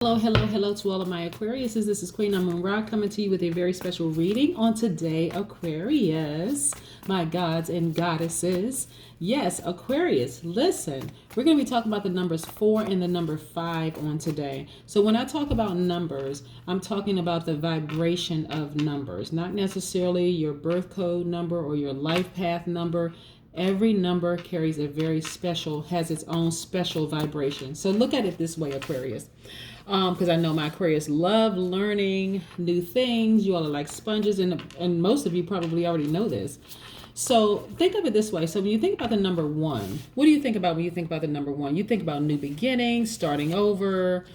Hello, hello, hello to all of my Aquariuses. This is Queen Amun Ra coming to you with a very special reading on today, Aquarius, my gods and goddesses. Yes, Aquarius, listen, we're going to be talking about the numbers 4 and the number 5 on today. So when I talk about numbers, I'm talking about the vibration of numbers, not necessarily your birth code number or your life path number. Every number carries a very special, has its own special vibration. So look at it this way, Aquarius. Because I know my Aquarius love learning new things. You all are like sponges, and most of you probably already know this. So think of it this way. So when you think about the number 1, what do you think about when you think about the number 1? You think about new beginnings, starting over,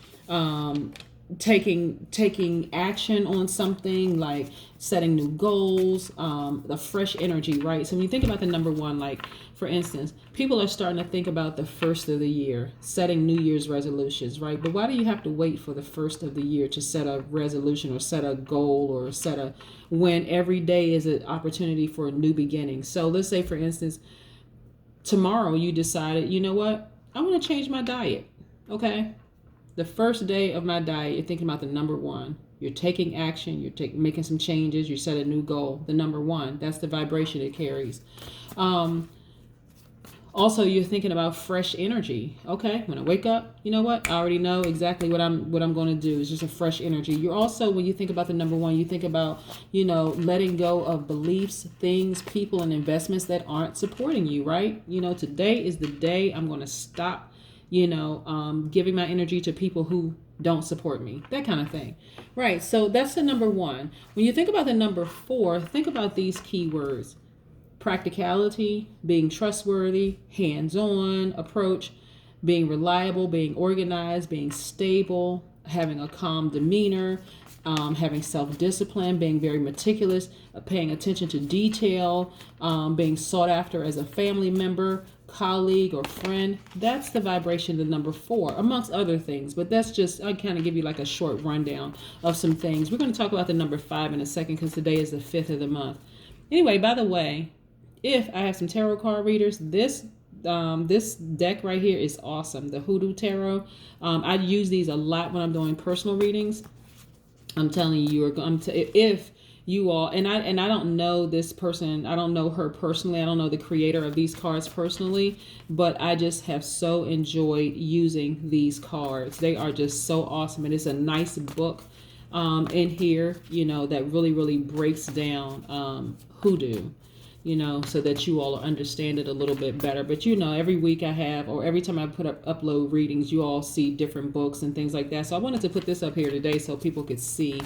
taking action on something, like setting new goals, the fresh energy, right? So when you think about the number 1, like for instance, people are starting to think about the first of the year, setting New Year's resolutions, right? But why do you have to wait for the first of the year to set a resolution or set a goal or when every day is an opportunity for a new beginning? So let's say, for instance, tomorrow you decided, you know what? I want to change my diet, okay? The first day of my diet, you're thinking about the number 1. You're taking action. You're making some changes. You set a new goal. The number 1. That's the vibration it carries. Also, you're thinking about fresh energy. Okay, when I wake up, you know what? I already know exactly what I'm going to do. It's just a fresh energy. You're also, when you think about the number 1, you think about, letting go of beliefs, things, people, and investments that aren't supporting you, right? Today is the day I'm going to stop giving my energy to people who don't support me, that kind of thing. Right. So that's the number 1. When you think about the number 4, think about these keywords: practicality, being trustworthy, hands-on approach, being reliable, being organized, being stable, having a calm demeanor, having self-discipline, being very meticulous, paying attention to detail, being sought after as a family member, colleague, or friend. That's the vibration of the number 4, amongst other things. But that's just, I kind of give you like a short rundown of some things. We're going to talk about the number 5 in a second because today is the 5th of the month. Anyway, by the way, if I have some tarot card readers, this deck right here is awesome. The Hoodoo Tarot. I use these a lot when I'm doing personal readings. I'm telling you, if you all, and I don't know this person, I don't know her personally, I don't know the creator of these cards personally, but I just have so enjoyed using these cards. They are just so awesome, and it's a nice book in here, that really breaks down hoodoo, so that you all understand it a little bit better. But every week I have, or every time I upload readings, you all see different books and things like that. So I wanted to put this up here today so people could see,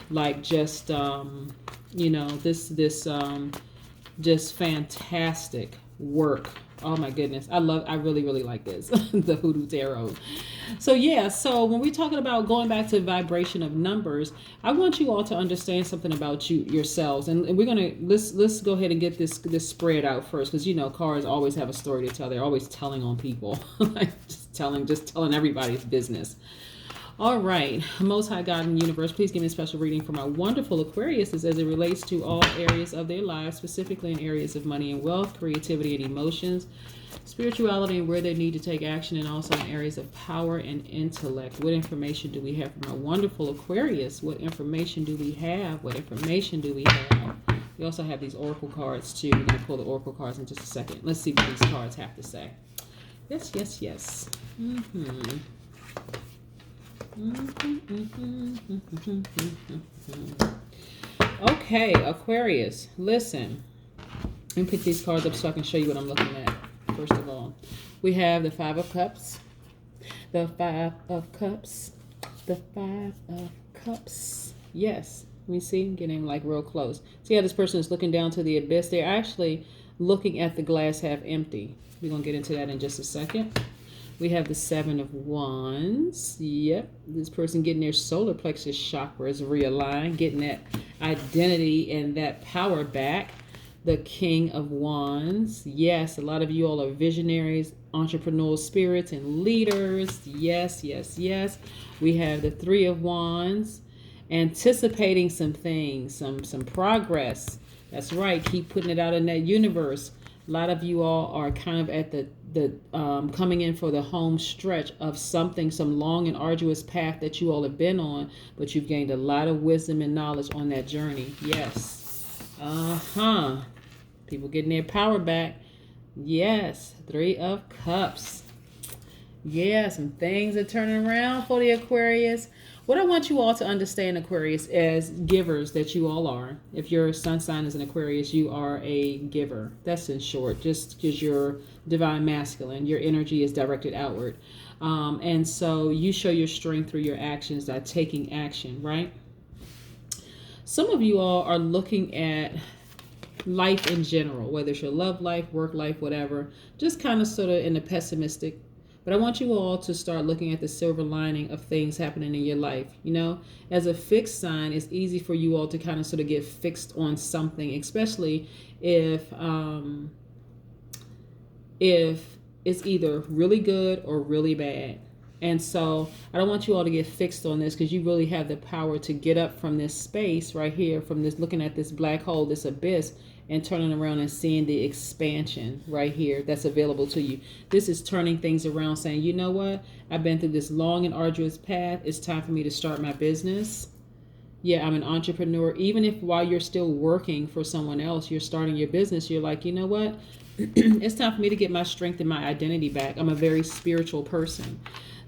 like, just just fantastic work. Oh my goodness, I really like this. The Hoodoo Tarot. So yeah, so when we're talking about going back to vibration of numbers, I want you all to understand something about yourselves, and we're gonna let's go ahead and get this spread out first, because cards always have a story to tell. They're always telling on people, just telling everybody's business. All right, Most High God in the universe, please give me a special reading for my wonderful Aquariuses as it relates to all areas of their lives, specifically in areas of money and wealth, creativity and emotions, spirituality and where they need to take action, and also in areas of power and intellect. What information do we have for my wonderful Aquarius? What information do we have? What information do we have? We also have these oracle cards too. We're going to pull the oracle cards in just a second. Let's see what these cards have to say. Yes. Okay, Aquarius, listen. Let me pick these cards up so I can show you what I'm looking at. First of all, we have the 5 of Cups, the 5 of Cups, the 5 of Cups. Yes, let me see, getting like real close. See how this person is looking down to the abyss? They're actually looking at the glass half empty. We're going to get into that in just a second. We have the 7 of Wands. Yep, this person getting their solar plexus chakras realigned, getting that identity and that power back. The King of Wands. Yes, a lot of you all are visionaries, entrepreneurial spirits, and leaders. Yes. We have the 3 of Wands, anticipating some things, some progress. That's right. Keep putting it out in that universe. A lot of you all are kind of at the coming in for the home stretch of something, some long and arduous path that you all have been on, but you've gained a lot of wisdom and knowledge on that journey. Yes. People getting their power back. Yes. 3 of Cups. Yeah, some things are turning around for the Aquarius. What I want you all to understand, Aquarius, as givers that you all are. If your sun sign is an Aquarius, you are a giver. That's in short, just because you're divine masculine. Your energy is directed outward. And so you show your strength through your actions by taking action, right? Some of you all are looking at life in general, whether it's your love life, work life, whatever, just kind of sort of in a pessimistic. But I want you all to start looking at the silver lining of things happening in your life. You know, as a fixed sign, it's easy for you all to kind of sort of get fixed on something, especially if it's either really good or really bad. And so I don't want you all to get fixed on this, because you really have the power to get up from this space right here, from this, looking at this black hole, this abyss, and turning around and seeing the expansion right here that's available to you. This is turning things around, saying, you know what? I've been through this long and arduous path. It's time for me to start my business. Yeah, I'm an entrepreneur. Even if while you're still working for someone else, you're starting your business, you're like, you know what? It's time for me to get my strength and my identity back. I'm a very spiritual person.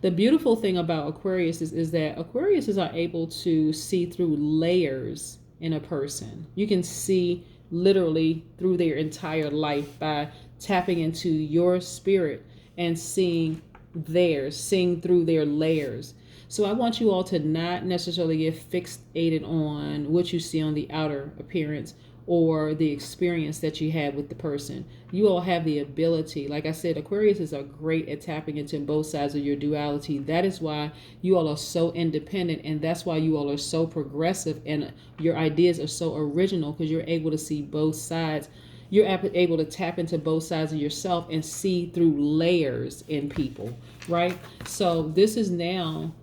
The beautiful thing about Aquarius is that Aquariuses are able to see through layers in a person. You can see literally through their entire life by tapping into your spirit and seeing theirs, seeing through their layers. So I want you all to not necessarily get fixated on what you see on the outer appearance or the experience that you had with the person. You all have the ability. Like I said, Aquariuses are great at tapping into both sides of your duality. That is why you all are so independent, and that's why you all are so progressive, and your ideas are so original, because you're able to see both sides. You're able to tap into both sides of yourself and see through layers in people, right? So this is now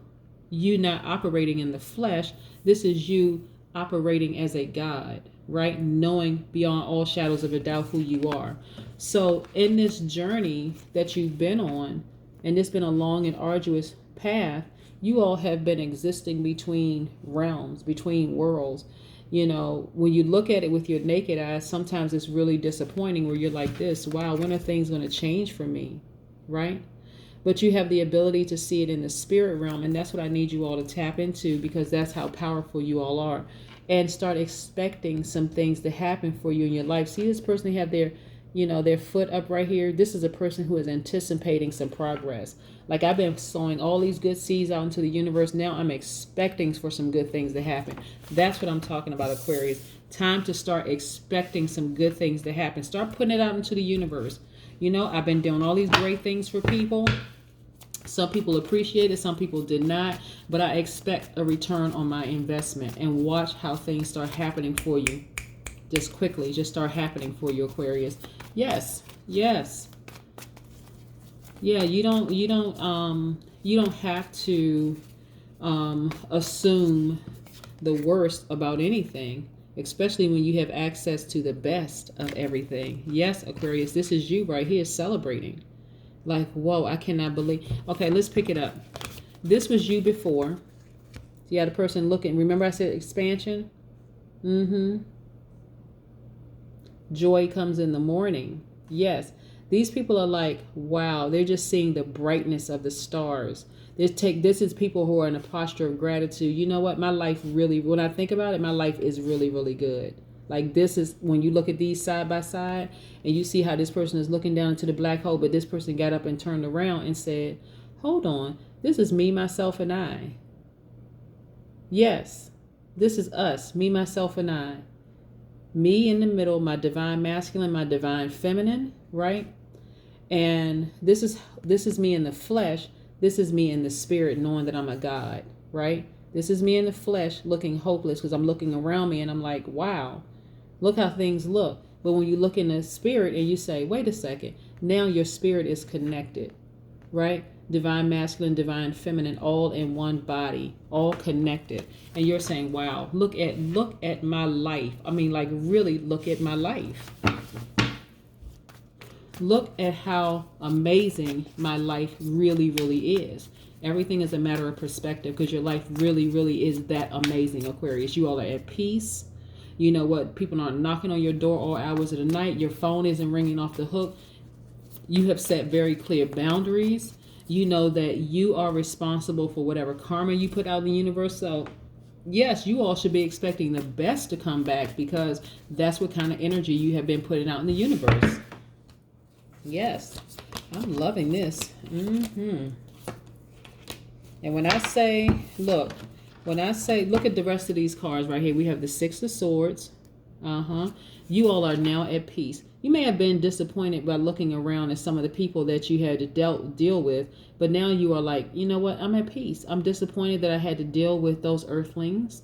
you not operating in the flesh. This is you operating as a God, right? Knowing beyond all shadows of a doubt who you are. So in this journey that you've been on, and it's been a long and arduous path, you all have been existing between realms, between worlds. You know, when you look at it with your naked eyes, sometimes it's really disappointing, where you're like this, wow, when are things going to change for me, right? But you have the ability to see it in the spirit realm, and that's what I need you all to tap into, because that's how powerful you all are. And start expecting some things to happen for you in your life. See this person, they have their, you know, their foot up right here. This is a person who is anticipating some progress. Like, I've been sowing all these good seeds out into the universe. Now I'm expecting for some good things to happen. That's what I'm talking about, Aquarius. Time to start expecting some good things to happen. Start putting it out into the universe. You know, I've been doing all these great things for people. Some people appreciate it, some people did not, but I expect a return on my investment, and watch how things start happening for you. Just quickly, just start happening for you, Aquarius. Yes, yes. Yeah, you don't have to assume the worst about anything, especially when you have access to the best of everything. Yes, Aquarius, this is you right here celebrating. Like, whoa, I cannot believe. Okay, let's pick it up. This was you before. So you had a person looking. Remember I said expansion? Joy comes in the morning. Yes. These people are like, wow, they're just seeing the brightness of the stars. This is people who are in a posture of gratitude. You know what? My life really, when I think about it, my life is really, really good. Like, this is, when you look at these side by side and you see how this person is looking down into the black hole, but this person got up and turned around and said, hold on, this is me, myself, and I. Yes, this is us, me, myself, and I. Me in the middle, my divine masculine, my divine feminine, right? And this is me in the flesh. This is me in the spirit, knowing that I'm a God, right? This is me in the flesh looking hopeless, because I'm looking around me and I'm like, wow, look how things look. But when you look in the spirit and you say, wait a second, now your spirit is connected, right? Divine masculine, divine feminine, all in one body, all connected. And you're saying, wow, look at my life. I mean, like, really look at my life. Look at how amazing my life really, really is. Everything is a matter of perspective because your life really, really is that amazing, Aquarius. You all are at peace. You know what? People aren't knocking on your door all hours of the night. Your phone isn't ringing off the hook. You have set very clear boundaries. You know that you are responsible for whatever karma you put out in the universe. So, yes, you all should be expecting the best to come back because that's what kind of energy you have been putting out in the universe. Yes, I'm loving this. And when I say, look at the rest of these cards right here. We have the Six of Swords. You all are now at peace. You may have been disappointed by looking around at some of the people that you had to deal with, but now you are like, you know what? I'm at peace. I'm disappointed that I had to deal with those earthlings.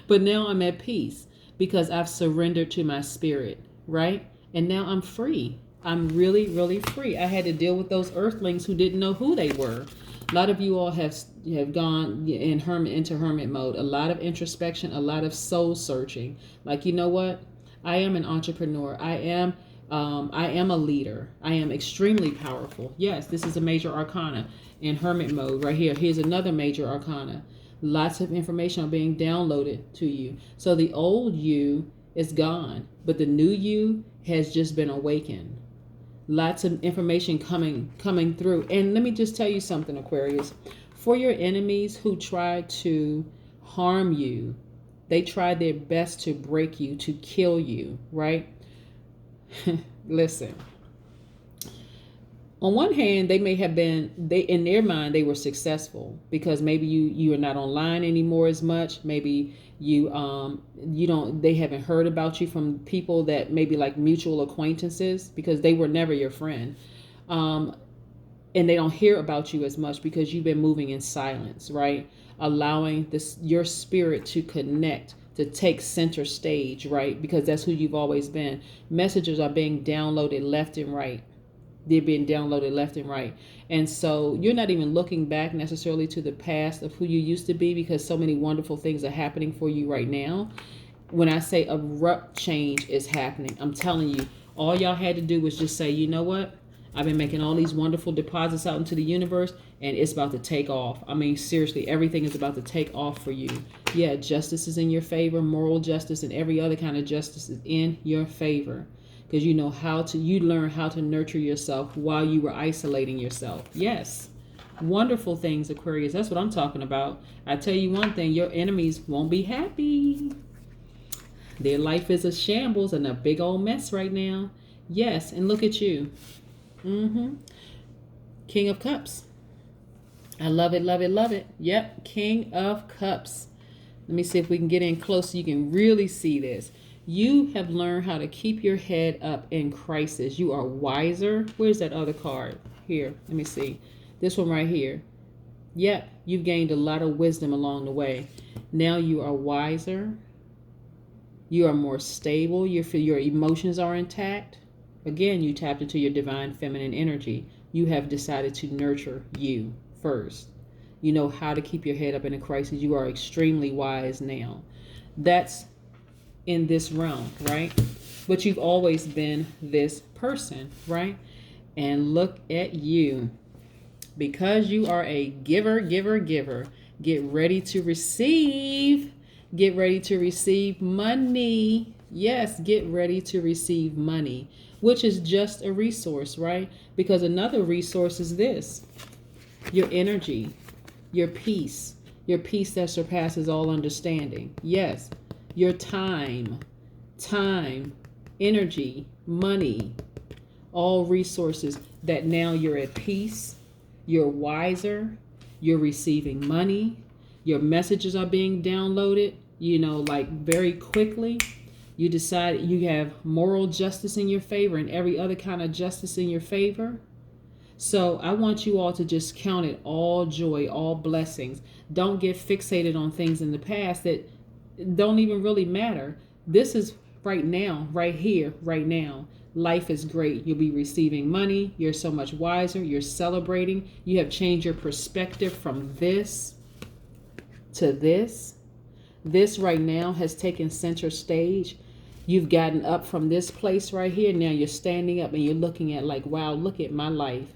But now I'm at peace because I've surrendered to my spirit, right? And now I'm free. I'm really, really free. I had to deal with those earthlings who didn't know who they were. A lot of you all have gone into hermit mode. A lot of introspection, a lot of soul searching. Like, you know what? I am an entrepreneur. I am a leader. I am extremely powerful. Yes, this is a major arcana in hermit mode right here. Here's another major arcana. Lots of information are being downloaded to you. So the old you is gone, but the new you has just been awakened. Lots of information coming through. And let me just tell you something, Aquarius. For your enemies who try to harm you, they try their best to break you, to kill you, right? Listen. On one hand, they may have been, in their mind, they were successful because maybe you are not online anymore as much. Maybe they haven't heard about you from people that maybe like mutual acquaintances because they were never your friend. And they don't hear about you as much because you've been moving in silence, right? Allowing your spirit to connect, to take center stage, right? Because that's who you've always been. Messages are being downloaded left and right. They're being downloaded left and right. And so you're not even looking back necessarily to the past of who you used to be because so many wonderful things are happening for you right now. When I say abrupt change is happening, I'm telling you, all y'all had to do was just say, you know what? I've been making all these wonderful deposits out into the universe and it's about to take off. I mean, seriously, everything is about to take off for you. Yeah, justice is in your favor. Moral justice and every other kind of justice is in your favor. Because you learn how to nurture yourself while you were isolating yourself. Yes. Wonderful things, Aquarius. That's what I'm talking about. I tell you one thing, your enemies won't be happy. Their life is a shambles and a big old mess right now. Yes, and look at you. King of Cups. I love it, love it, love it. Yep, King of Cups. Let me see if we can get in close so you can really see this. You have learned how to keep your head up in crisis. You are wiser. Where's that other card? Here, let me see. This one right here. Yep, you've gained a lot of wisdom along the way. Now you are wiser. You are more stable. Your emotions are intact. Again, you tapped into your divine feminine energy. You have decided to nurture you first. You know how to keep your head up in a crisis. You are extremely wise now. That's in this realm, right? But you've always been this person, right? And look at you. Because you are a giver, get ready to receive. Get ready to receive money. Yes, get ready to receive money, which is just a resource, right? Because another resource is this. Your energy, your peace that surpasses all understanding. Yes. Your time, energy, money, all resources that now you're at peace, you're wiser, you're receiving money, your messages are being downloaded, like very quickly. You decide you have moral justice in your favor and every other kind of justice in your favor. So I want you all to just count it all joy, all blessings. Don't get fixated on things in the past that don't even really matter. This is right now, right here, right now. Life is great. You'll be receiving money. You're so much wiser. You're celebrating. You have changed your perspective from this to this. This right now has taken center stage. You've gotten up from this place right here. Now you're standing up and you're looking at like, wow, look at my life.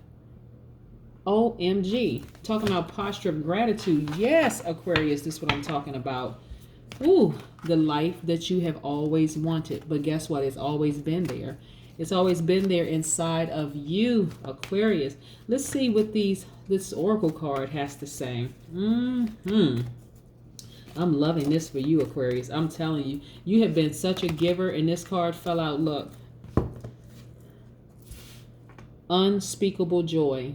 OMG. Talking about posture of gratitude. Yes, Aquarius, this is what I'm talking about. Ooh, the life that you have always wanted. But guess what? It's always been there. It's always been there inside of you, Aquarius. Let's see what this oracle card has to say. I'm loving this for you, Aquarius. I'm telling you, you have been such a giver, and this card fell out. Look. Unspeakable joy.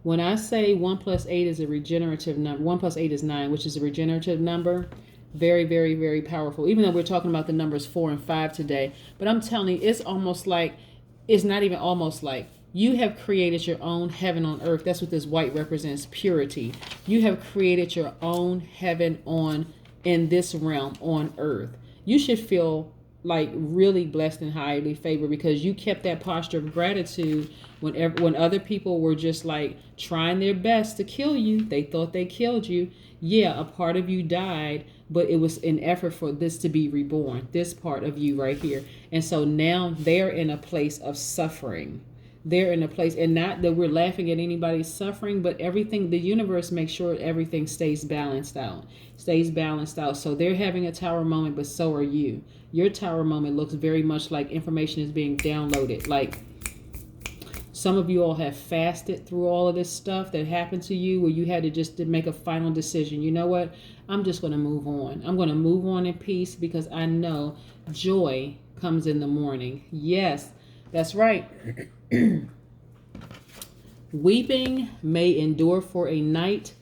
When I say 1 plus 8 is a regenerative number, 1 plus 8 is 9, which is a regenerative number. Very, very, very powerful. Even though we're talking about the numbers 4 and 5 today. But I'm telling you, it's almost like, it's not even almost like, you have created your own heaven on earth. That's what this white represents, purity. You have created your own heaven in this realm on earth. You should feel like really blessed and highly favored because you kept that posture of gratitude when other people were just like trying their best to kill you. They thought they killed you. Yeah, a part of you died, but it was an effort for this to be reborn, this part of you right here. And so now they're in a place of suffering. They're in a place, and not that we're laughing at anybody's suffering, but everything, the universe makes sure everything stays balanced out. So they're having a tower moment, but so are you. Your tower moment looks very much like information is being downloaded. Like some of you all have fasted through all of this stuff that happened to you where you had to just make a final decision. You know what? I'm just going to move on. I'm going to move on in peace because I know joy comes in the morning. Yes, that's right. Weeping may endure for a night,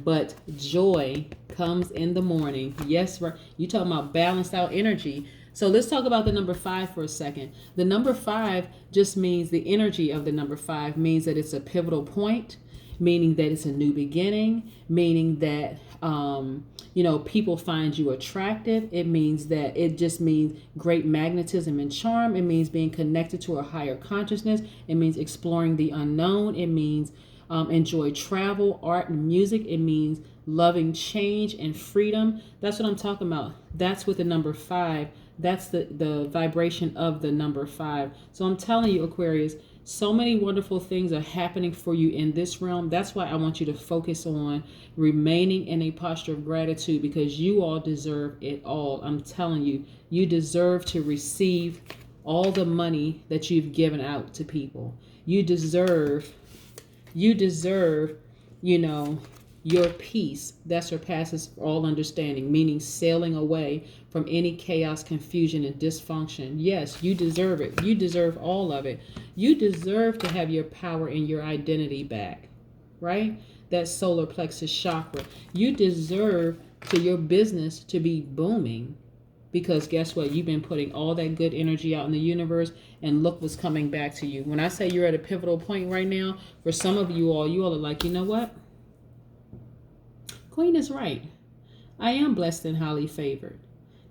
but joy comes in the morning. Yes, right. You talking about balanced out energy. So let's talk about the number 5 for a second. The number 5 just means the energy of the number 5 means that it's a pivotal point, meaning that it's a new beginning, meaning that people find you attractive. It means that it just means great magnetism and charm. It means being connected to a higher consciousness. It means exploring the unknown. It means enjoy travel, art, and music. It means loving change and freedom. That's what I'm talking about. That's what the number 5. That's the vibration of the number 5. So I'm telling you, Aquarius, so many wonderful things are happening for you in this realm. That's why I want you to focus on remaining in a posture of gratitude because you all deserve it all. I'm telling you, you deserve to receive all the money that you've given out to people. You deserve, your peace that surpasses all understanding, meaning sailing away from any chaos, confusion, and dysfunction. Yes, you deserve it. You deserve all of it. You deserve to have your power and your identity back, right? That solar plexus chakra. You deserve for your business to be booming because guess what? You've been putting all that good energy out in the universe and look what's coming back to you. When I say you're at a pivotal point right now, for some of you all are like, you know what? Queen is right. I am blessed and highly favored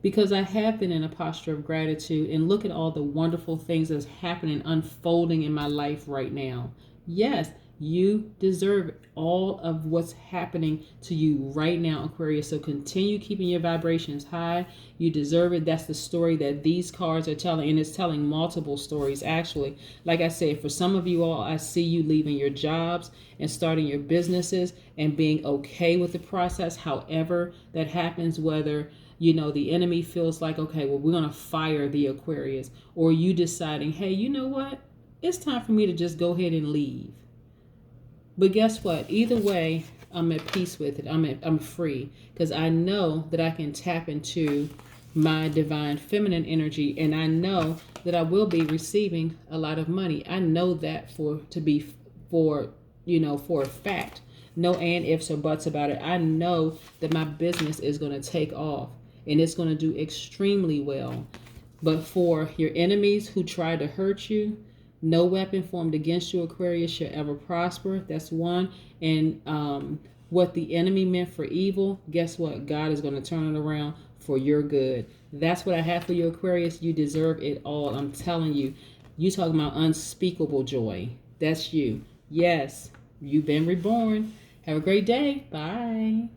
because I have been in a posture of gratitude and look at all the wonderful things that's happening, unfolding in my life right now. Yes, you deserve all of what's happening to you right now, Aquarius. So continue keeping your vibrations high. You deserve it. That's the story that these cards are telling, and it's telling multiple stories, actually. Like I said, for some of you all, I see you leaving your jobs and starting your businesses and being okay with the process. However that happens, whether the enemy feels like, okay, well, we're going to fire the Aquarius, or you deciding, hey, you know what? It's time for me to just go ahead and leave. But guess what? Either way, I'm at peace with it. I'm free because I know that I can tap into my divine feminine energy, and I know that I will be receiving a lot of money. I know that for a fact. No and ifs or buts about it. I know that my business is going to take off and it's going to do extremely well. But for your enemies who try to hurt you, no weapon formed against you, Aquarius, shall ever prosper. That's one. And what the enemy meant for evil, guess what? God is going to turn it around for your good. That's what I have for you, Aquarius. You deserve it all. I'm telling you. You talking about unspeakable joy. That's you. Yes, you've been reborn. Have a great day. Bye.